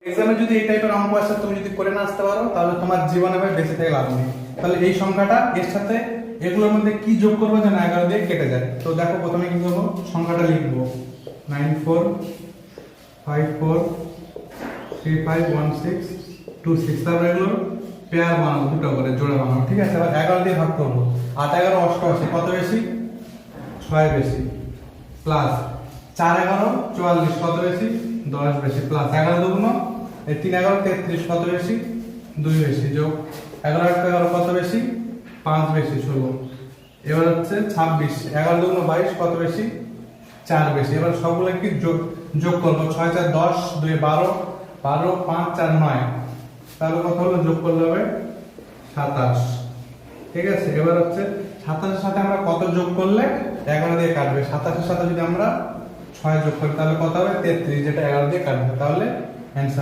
এক্সামে যদি এই টাইপের অঙ্ক আসে তুমি যদি করে না আসতে পারো তাহলে তোমার জীবনে ভাই বেঁচে থেকে লাভ নেই। তাহলে এই সংখ্যাটা এর সাথে এগুলোর মধ্যে কি যোগ করবো যেন 11 দিয়ে কেটে যায়। তো দেখো প্রথমে কি করবো, সংখ্যাটা লিখবো 9454351626। তারপরে এগুলো পেয়ার বানাবো, দুটো করে জোড়া বানাবো, ঠিক আছে। এবার 11 দিয়ে ভাগ করবো, 8 11 88, কত বেশি? 6 বেশি, প্লাস 4 11 44, কত বেশি? 10 বেশি, প্লাস 11 দুগুণ 3 11 33, কত বেশি? 2 বেশি, যোগ 11 11 কত বেশি? 5 বেশি, 16। এবার হচ্ছে 26, 11 দুগুণ 22, কত বেশি? 4 বেশি। এবার সবগুলো কি যোগ করবো, 6 4 10, 2 12, 12 5 4 9, তাহলে কত হলো? যোগ করলে হবে 27, ঠিক আছে। এবার হচ্ছে 27 এর সাথে আমরা কত যোগ করলে 11 দিয়ে কাটবে? 27 এর সাথে যদি আমরা 6 যোগ করি তাহলে কত হবে? 33, যেটা 11 দিয়ে কাটবে, তাহলে অ্যান্সার